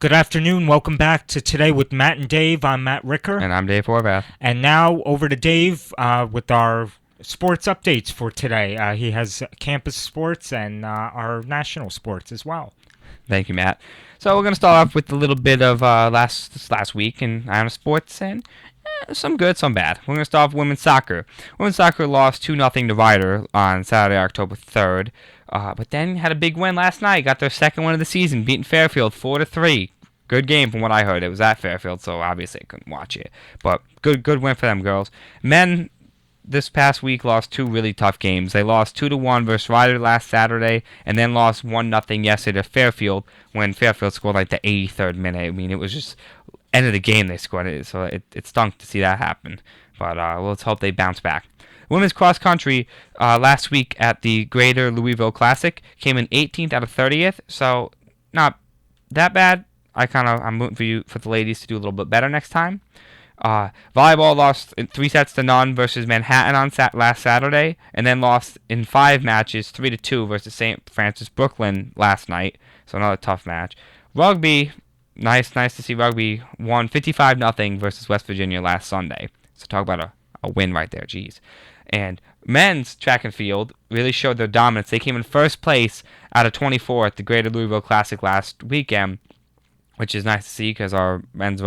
Good afternoon. Welcome back to Today with Matt and Dave. I'm Matt Ricker. And I'm Dave Horvath. And now over to Dave with our sports updates for today. He has campus sports and our national sports as well. Thank you, Matt. So we're going to start off with a little bit of last week in Iowa sports, and some good, some bad. We're going to start off with women's soccer. Women's soccer lost 2-0 to Rider on Saturday, October 3rd, but then had a big win last night. Got their second win of the season, beating Fairfield 4-3. Good game from what I heard. It was at Fairfield, so obviously I couldn't watch it. But good win for them girls. Men this past week lost two really tough games. They lost 2-1 versus Rider last Saturday, and then lost 1-0 yesterday to Fairfield when Fairfield scored like the 83rd minute. I mean, it was just end of the game they scored it, so it stunk to see that happen. But let's hope they bounce back. Women's cross country last week at the Greater Louisville Classic came in 18th out of 30th, so not that bad. I'm rooting for the ladies to do a little bit better next time. Volleyball lost in 3-0 versus Manhattan on last Saturday, and then lost in 5 matches 3-2 versus St. Francis Brooklyn last night. So another tough match. Rugby, nice to see rugby won 55-0 versus West Virginia last Sunday. So talk about a win right there, jeez. And men's track and field really showed their dominance. They came in first place out of 24 at the Greater Louisville Classic last weekend, which is nice to see because our men's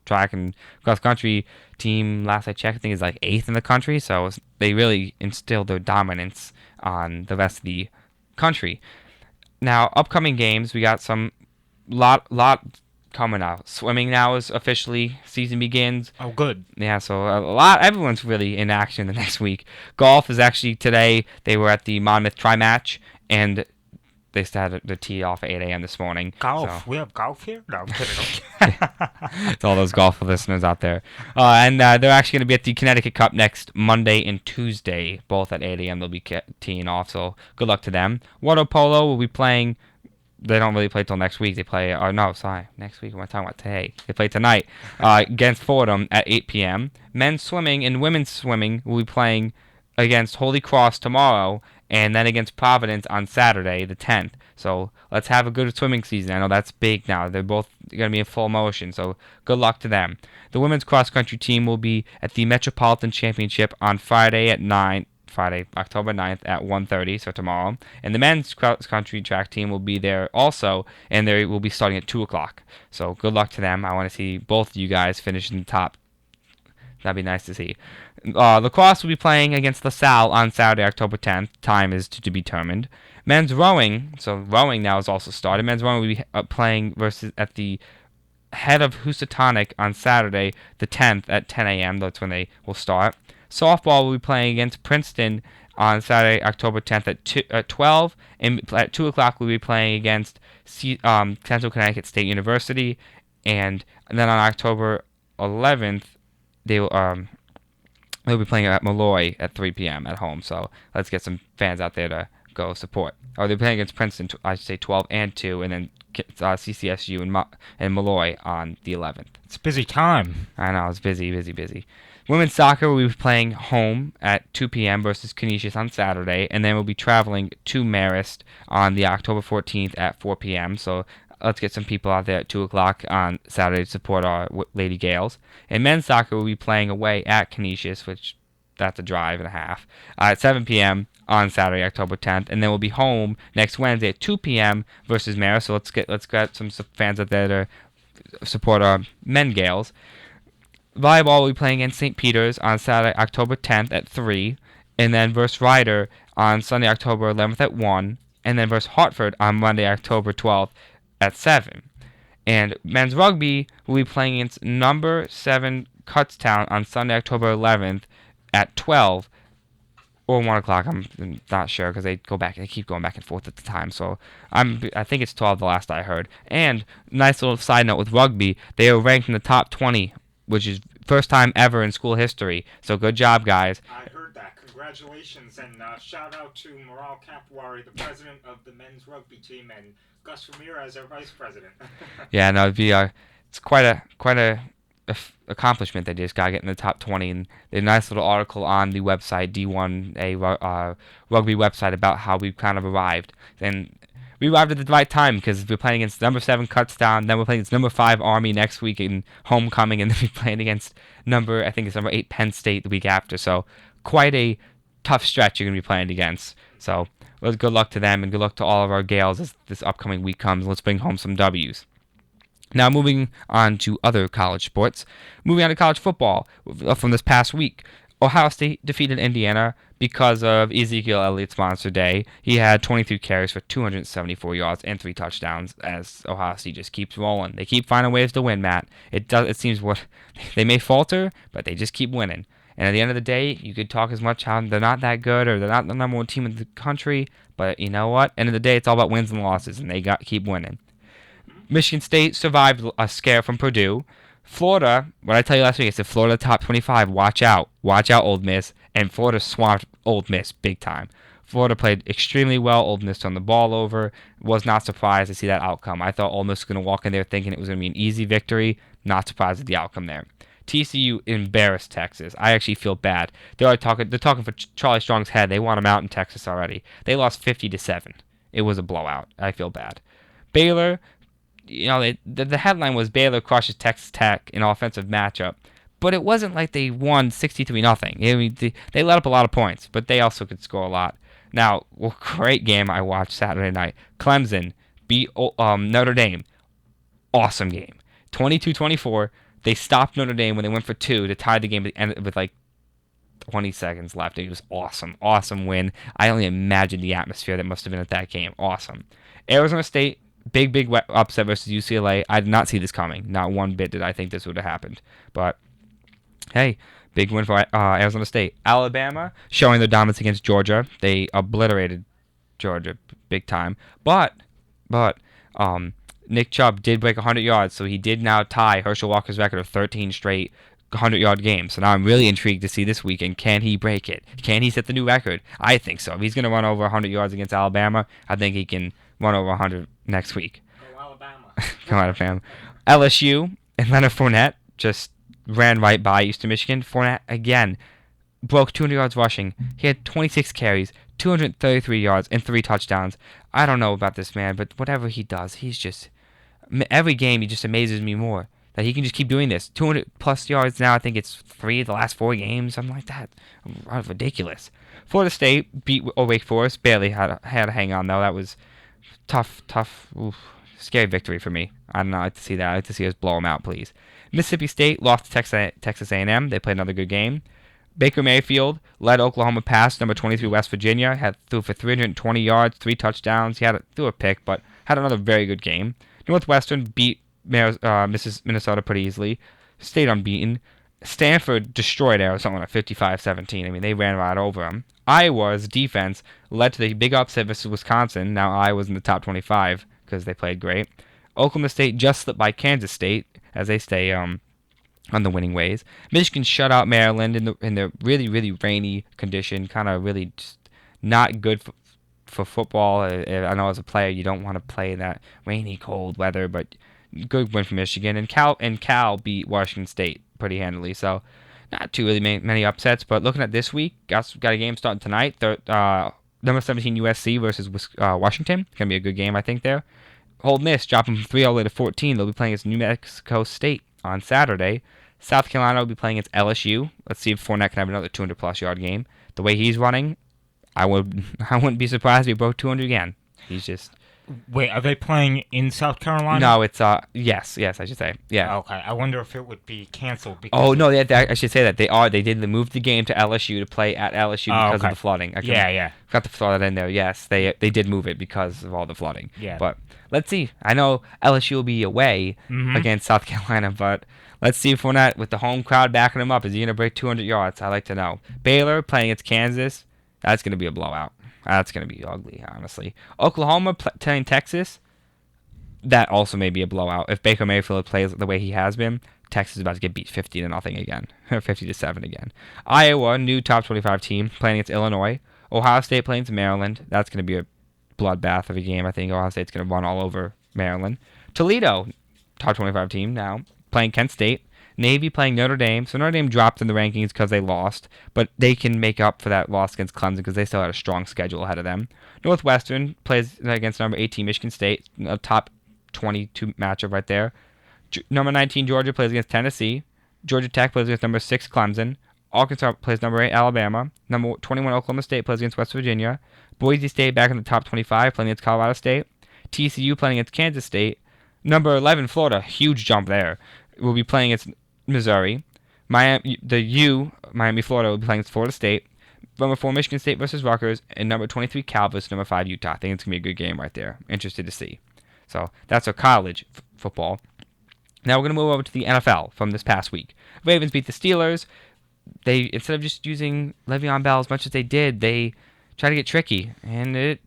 track and cross country team, last I checked, I think is like 8th in the country. So they really instilled their dominance on the rest of the country. Now, upcoming games, we got some lot coming out. Swimming now is officially season begins. Oh, good. Yeah, so everyone's really in action the next week. Golf is actually today. They were at the Monmouth Tri-Match, and they started the tee off at 8 a.m. this morning. Golf? So. We have golf here? No, I'm kidding. It's all those golf listeners out there. And they're actually going to be at the Connecticut Cup next Monday and Tuesday. Both at 8 a.m. they'll be teeing off, so good luck to them. Water polo will be playing. They don't really play till next week. They play, next week. What am I talking about today? They play tonight against Fordham at 8 p.m. Men's swimming and women's swimming will be playing against Holy Cross tomorrow, and then against Providence on Saturday, the 10th. So let's have a good swimming season. I know that's big now. They're both going to be in full motion, so good luck to them. The women's cross-country team will be at the Metropolitan Championship on Friday, October 9th at 1:30, so tomorrow. And the men's cross-country track team will be there also, and they will be starting at 2 o'clock. So good luck to them. I want to see both of you guys finish in the top. That'd be nice to see. Lacrosse will be playing against LaSalle on Saturday, October 10th. Time is to be determined. Men's rowing, so rowing now is also started. Men's rowing will be playing versus at the head of Housatonic on Saturday, the 10th at 10 a.m. That's when they will start. Softball will be playing against Princeton on Saturday, October 10th at 12. And at 2 o'clock we'll be playing against Central Connecticut State University. And then on October 11th, they'll be playing at Malloy at 3 p.m. at home. So let's get some fans out there to go support. They're playing against Princeton, I should say 12 and 2, and then CCSU and Malloy on the 11th. It's a busy time. I know, it's busy. Women's soccer will be playing home at 2 p.m. versus Canisius on Saturday, and then we'll be traveling to Marist on the October 14th at 4 p.m. So let's get some people out there at 2 o'clock on Saturday to support our Lady Gales. And men's soccer will be playing away at Canisius, which that's a drive and a half, at 7 p.m. on Saturday, October 10th. And then we'll be home next Wednesday at 2 p.m. versus Marist. So let's get some fans out there to support our men Gales. Volleyball will be playing against St. Peter's on Saturday, October 10th at 3. And then versus Rider on Sunday, October 11th at 1. And then versus Hartford on Monday, October 12th at 7. And men's rugby will be playing against number 7 Kutztown on Sunday, October 11th at 12 or 1 o'clock. I'm not sure because they keep going back and forth at the time. So I think it's 12 the last I heard. And nice little side note with rugby, they are ranked in the top 20, which is first time ever in school history. So good job, guys. I heard that. Congratulations, and shout out to Moral Kapwari, the president of the men's rugby team, and Gus Ramirez, our vice president. Yeah, no, it's quite a accomplishment they just got getting the top 20, and there's a nice little article on the website D1A rugby website about how we've kind of arrived. And we arrived at the right time because we're playing against number 7 Kutztown, then we're playing against number 5 Army next week in homecoming, and then we're playing against I think it's number 8 Penn State the week after. So quite a tough stretch you're going to be playing against. So good luck to them, and good luck to all of our Gales as this upcoming week comes. Let's bring home some W's. Now moving on to other college sports. Moving on to college football from this past week. Ohio State defeated Indiana because of Ezekiel Elliott's monster day. He had 23 carries for 274 yards and 3 touchdowns as Ohio State just keeps rolling. They keep finding ways to win, Matt. It seems they may falter, but they just keep winning. And at the end of the day, you could talk as much how they're not that good or they're not the number 1 team in the country, but you know what? End of the day, it's all about wins and losses, and they keep winning. Michigan State survived a scare from Purdue. Florida, what I tell you last week, it's the Florida top 25. Watch out. Watch out, Old Miss. And Florida swamped Old Miss big time. Florida played extremely well. Old Miss turned the ball over. Was not surprised to see that outcome. I thought Old Miss was going to walk in there thinking it was going to be an easy victory. Not surprised at the outcome there. TCU embarrassed Texas. I actually feel bad. They're talking for Charlie Strong's head. They want him out in Texas already. They lost 50-7. It was a blowout. I feel bad. Baylor, the headline was Baylor crushes Texas Tech in an offensive matchup, but it wasn't like they won 63-0. I mean, they let up a lot of points, but they also could score a lot. Now, great game I watched Saturday night. Clemson beat Notre Dame. Awesome game. 22-24. They stopped Notre Dame when they went for 2 to tie the game at the end with like 20 seconds left. It was awesome. Awesome win. I only imagine the atmosphere that must have been at that game. Awesome. Arizona State, big upset versus UCLA. I did not see this coming. Not one bit did I think this would have happened. But, hey, big win for Arizona State. Alabama showing their dominance against Georgia. They obliterated Georgia big time. But Nick Chubb did break 100 yards, so he did now tie Herschel Walker's record of 13 straight 100-yard games. So now I'm really intrigued to see this weekend. Can he break it? Can he set the new record? I think so. If he's going to run over 100 yards against Alabama, I think he can run over 100 next week. Go Alabama. Come on, fam. LSU and Leonard Fournette just ran right by Eastern Michigan. Fournette, again, broke 200 yards rushing. He had 26 carries, 233 yards, and 3 touchdowns. I don't know about this man, but whatever he does, he's just... Every game, he just amazes me more. That he can just keep doing this. 200-plus yards now. I think it's 3 of the last 4 games. Something like that. Ridiculous. Florida State beat Wake Forest. Barely had to hang on, though. That was tough. Oof, scary victory for me. I don't know. I'd like to see that. I'd like to see us blow them out, please. Mississippi State lost to Texas A&M. They played another good game. Baker Mayfield led Oklahoma past number 23 West Virginia. Threw for 320 yards, 3 touchdowns. He threw a pick, but had another very good game. Northwestern beat Minnesota pretty easily. Stayed unbeaten. Stanford destroyed Arizona at 55-17. I mean, they ran right over them. Iowa's defense led to the big upset versus Wisconsin. Now Iowa's in the top 25 because they played great. Oklahoma State just slipped by Kansas State as they stay on the winning ways. Michigan shut out Maryland in the really, really rainy condition. Kind of really just not good for football. I know as a player you don't want to play in that rainy, cold weather, but good win for Michigan. And Cal beat Washington State pretty handily. So not too really many upsets. But looking at this week, got a game starting tonight. Number 17 USC versus Washington. It's gonna be a good game, I think. There. Ole Miss dropping from 3 all the way to 14. They'll be playing against New Mexico State on Saturday. South Carolina will be playing against LSU. Let's see if Fournette can have another 200-plus yard game. The way he's running, I wouldn't be surprised if he broke 200 again. He's just... Wait, are they playing in South Carolina? No, it's yes, I should say. Yeah. Okay, I wonder if it would be canceled. Oh no, I should say that they did move the game to LSU to play at LSU because of the flooding. Yeah. Forgot to throw that in there. Yes, they did move it because of all the flooding. Yeah. But let's see. I know LSU will be away against South Carolina, but let's see if Fournette with the home crowd backing him up, is he gonna break 200 yards? I'd like to know. Baylor playing against Kansas. That's gonna be a blowout. That's going to be ugly, honestly. Oklahoma playing Texas. That also may be a blowout. If Baker Mayfield plays the way he has been, Texas is about to get beat 50-0 again. 50-7 again. Iowa, new top 25 team, playing against Illinois. Ohio State playing against Maryland. That's going to be a bloodbath of a game. I think Ohio State's going to run all over Maryland. Toledo, top 25 team now, playing Kent State. Navy playing Notre Dame. So Notre Dame dropped in the rankings because they lost, but they can make up for that loss against Clemson because they still had a strong schedule ahead of them. Northwestern plays against number 18 Michigan State, a top 22 matchup right there. Number 19 Georgia plays against Tennessee. Georgia Tech plays against number 6 Clemson. Arkansas plays number 8 Alabama. Number 21 Oklahoma State plays against West Virginia. Boise State back in the top 25 playing against Colorado State. TCU playing against Kansas State. Number 11 Florida, huge jump there, will be playing against Missouri. Miami Florida will be playing against Florida State. Number 4 Michigan State versus Rutgers, and number 23 Cal versus number 5 Utah. I think it's gonna be a good game right there. Interested to see. So that's our college football. Now we're gonna move over to the NFL from this past week. Ravens beat the Steelers. They, instead of just using Le'Veon Bell as much as they did, they tried to get tricky, and it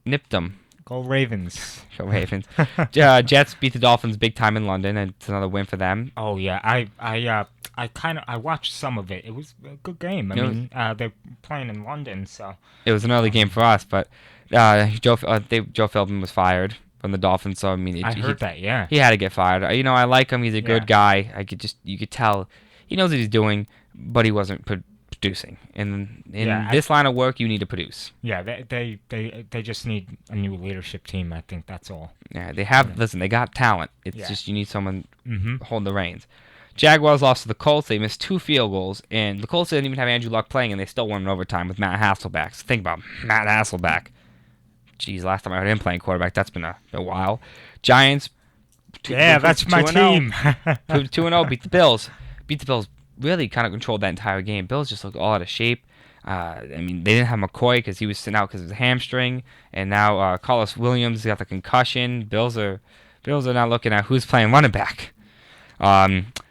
nipped them. Go Ravens. Go Ravens. Jets beat the Dolphins big time in London, and it's another win for them. Oh yeah, I watched some of it. It was a good game. They're playing in London, so It was an early game for us, but Joe Philbin was fired from the Dolphins, so I mean, I heard that. Yeah, he had to get fired. I like him. He's a good guy. You could tell he knows what he's doing, but he wasn't producing. And in this line of work, you need to produce. Yeah, they just need a new leadership team. I think that's all. Yeah, they have. Listen, they got talent. It's just you need someone holding the reins. Jaguars lost to the Colts. They missed 2 field goals, and the Colts didn't even have Andrew Luck playing, and they still won in overtime with Matt Hasselbeck. So think about Matt Hasselbeck. Jeez, last time I heard him playing quarterback, that's been a while. Giants. That's my team. 2-0, beat the Bills. Really kind of controlled that entire game. Bills just looked all out of shape. They didn't have McCoy because he was sitting out because of his hamstring, and now Carlos Williams got the concussion. Bills are now looking at who's playing running back.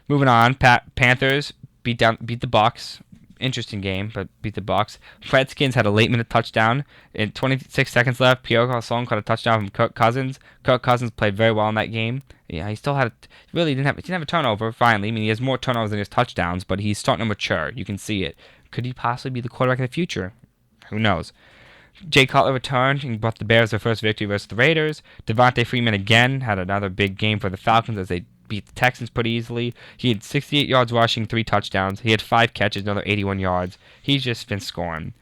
Moving on, Panthers beat the Bucks. Interesting game, but beat the Bucks. Redskins had a late-minute touchdown. In 26 seconds left, Pierre Garçon caught a touchdown from Kirk Cousins. Kirk Cousins played very well in that game. Yeah, he still didn't have a turnover, finally. He has more turnovers than his touchdowns, but he's starting to mature. You can see it. Could he possibly be the quarterback of the future? Who knows? Jay Cutler returned and brought the Bears their first victory versus the Raiders. Devontae Freeman again had another big game for the Falcons as they beat the Texans pretty easily. He had 68 yards rushing, 3 touchdowns. He had 5 catches, another 81 yards. He's just been scoring.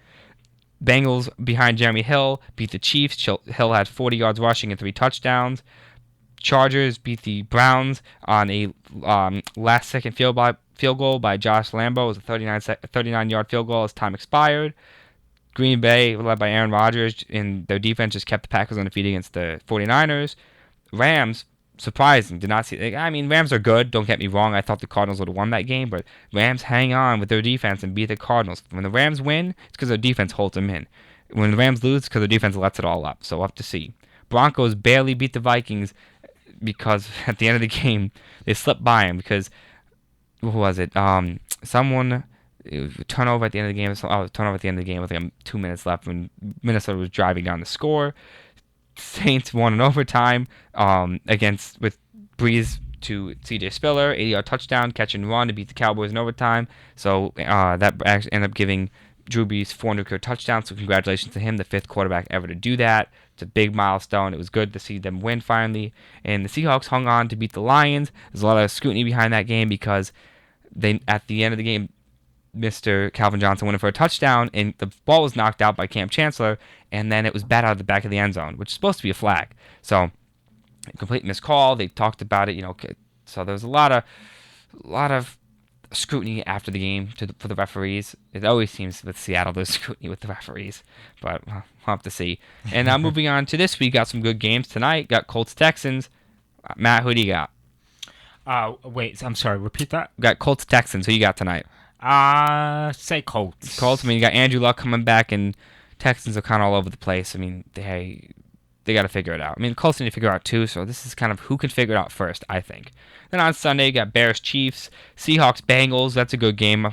Bengals behind Jeremy Hill beat the Chiefs. Hill had 40 yards rushing and 3 touchdowns. Chargers beat the Browns on a last-second field goal by Josh Lambo. It was a 39-yard field goal as time expired. Green Bay, led by Aaron Rodgers, and their defense just kept the Packers undefeated against the 49ers. Rams, surprising, did not see. Rams are good, don't get me wrong. I thought the Cardinals would have won that game, but Rams hang on with their defense and beat the Cardinals. When the Rams win, it's because their defense holds them in. When the Rams lose, it's because their defense lets it all up. So we'll have to see. Broncos barely beat the Vikings because at the end of the game, they slipped by them because, who was it? It was a turnover at the end of the game. Turnover at the end of the game with 2 minutes left when Minnesota was driving down the score. Saints won in overtime with Breeze to C.J. Spiller, 80-yard touchdown, catch and run to beat the Cowboys in overtime. So that actually ended up giving Drew Brees 400-yard touchdown. So congratulations to him, the 5th quarterback ever to do that. It's a big milestone. It was good to see them win finally. And the Seahawks hung on to beat the Lions. There's a lot of scrutiny behind that game because at the end of the game, Mr. Calvin Johnson went in for a touchdown, and the ball was knocked out by Cam Chancellor, and then it was batted out of the back of the end zone, which is supposed to be a flag. So, complete missed call. They talked about it, So there was a lot of scrutiny after the game for the referees. It always seems with Seattle there's scrutiny with the referees, but we'll have to see. And now moving on to this week, got some good games tonight. Got Colts Texans. Matt, who do you got? Wait, I'm sorry. Repeat that. Got Colts Texans. Who you got tonight? Say Colts. Colts. You got Andrew Luck coming back, and Texans are kind of all over the place. They got to figure it out. Colts need to figure it out too. So this is kind of who can figure it out first, I think. Then on Sunday, you got Bears Chiefs, Seahawks Bengals. That's a good game.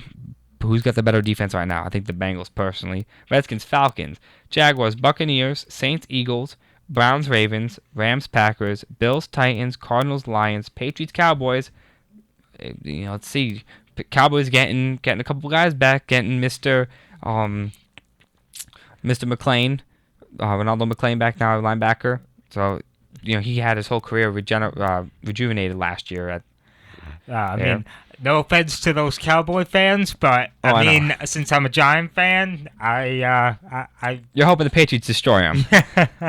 Who's got the better defense right now? I think the Bengals personally. Redskins Falcons, Jaguars Buccaneers, Saints Eagles, Browns Ravens, Rams Packers, Bills Titans, Cardinals Lions, Patriots Cowboys. Let's see. Cowboys getting a couple guys back, getting Mr. McClain, Ronaldo McClain back now, linebacker. So, he had his whole career rejuvenated last year. No offense to those Cowboy fans, but Oh, I I know. mean, since I'm a Giant fan, I You're hoping the Patriots destroy him.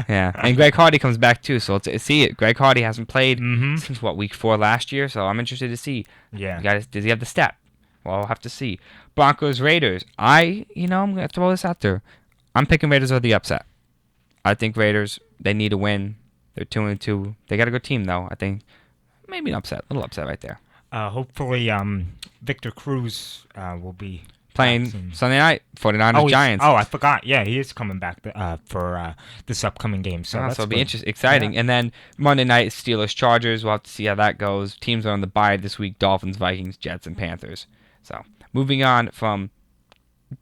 Yeah, and Greg Hardy comes back too, so let's see it. Greg Hardy hasn't played mm-hmm. since what, week 4 last year, so I'm interested to see. Yeah. Does he have the step? Well, we'll have to see. Broncos Raiders. I'm gonna throw this out there. I'm picking Raiders over the upset. I think Raiders, they need a win. They're 2-2. They got a good team though. I think maybe an upset, a little upset right there. Hopefully, Victor Cruz will be Playing back soon. Sunday night, 49ers Giants. Oh, I forgot. Yeah, he is coming back for this upcoming game. So that's So it'll be good. exciting. Yeah. And then Monday night, Steelers Chargers. We'll have to see how that goes. Teams are on the bye this week: Dolphins, Vikings, Jets, and Panthers. So moving on from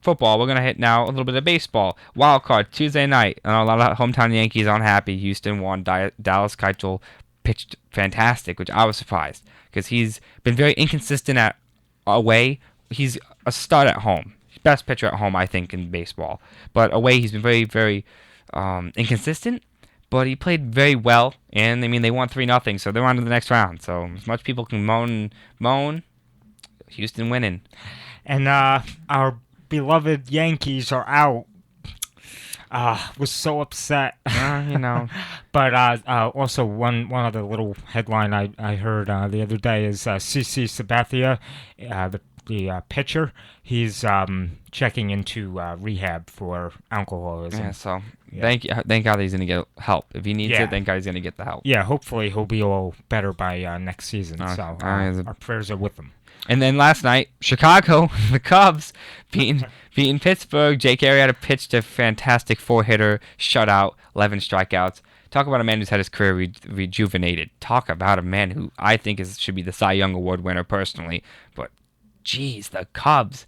football, we're gonna hit now a little bit of baseball. Wild card Tuesday night. I know a lot of hometown Yankees aren't happy. Houston won. Dallas Keuchel pitched fantastic, which I was surprised because he's been very inconsistent at away. He's a stud at home. Best pitcher at home, I think, in baseball. But away, he's been very, very inconsistent. But he played very well, and I mean they won 3-0, so they're on to the next round. So as much people can moan, Houston winning. And our beloved Yankees are out. Was so upset. You know. But also one other little headline I heard the other day is CC Sabathia, the pitcher. He's checking into rehab for alcoholism. Yeah. So Yeah. thank God he's gonna get help if he needs Yeah. it. Thank God he's gonna get the help. Yeah, hopefully he'll be all better by next season. Okay. So Alright. our prayers are with him. And then last night, Chicago, the Cubs beating Pittsburgh. Jake Arrieta pitched a fantastic 4-hitter shutout, 11 strikeouts. Talk about a man who's had his career rejuvenated. Talk about a man who I think should be the Cy Young Award winner personally. But, geez, the Cubs.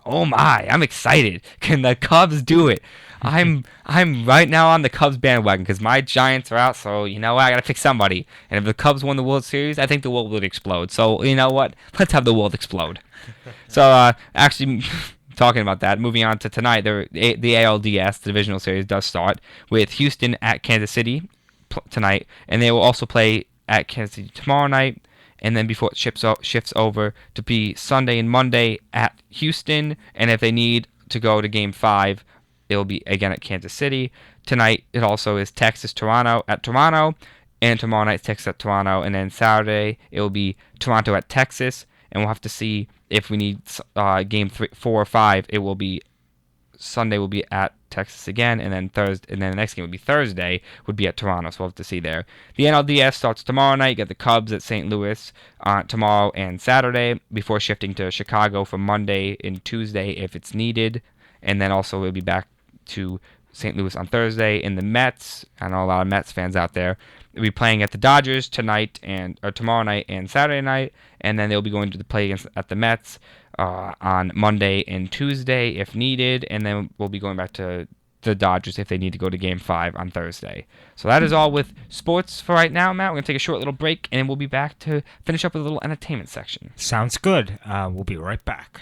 Oh my, I'm excited. Can the Cubs do it? I'm right now on the Cubs bandwagon because my Giants are out, so you know what? I gotta pick somebody. And if the Cubs won the World Series, I think the world would explode. So you know what? Let's have the world explode. So actually, talking about that, moving on to tonight, the ALDS, the divisional series, does start with Houston at Kansas City tonight, and they will also play at Kansas City tomorrow night. And then before it shifts over to be Sunday and Monday at Houston. And if they need to go to Game 5, it will be again at Kansas City. Tonight, it also is Texas-Toronto at Toronto. And tomorrow night, Texas at Toronto. And then Saturday, it will be Toronto at Texas. And we'll have to see if we need Game 4 or 5. It will be Sunday will be at Texas again, and then the next game would be Thursday, would be at Toronto, so we'll have to see there. The NLDS starts tomorrow night. You got the Cubs at St. Louis tomorrow and Saturday, before shifting to Chicago for Monday and Tuesday if it's needed, and then also we'll be back to St. Louis on Thursday. And the Mets, I know a lot of Mets fans out there, will be playing at the Dodgers tomorrow night and Saturday night, and then they'll be going to play at the Mets on Monday and Tuesday if needed, and then we'll be going back to the Dodgers if they need to go to Game 5 on Thursday. So that is all with sports for right now, Matt. We're going to take a short little break, and we'll be back to finish up with a little entertainment section. Sounds good. We'll be right back.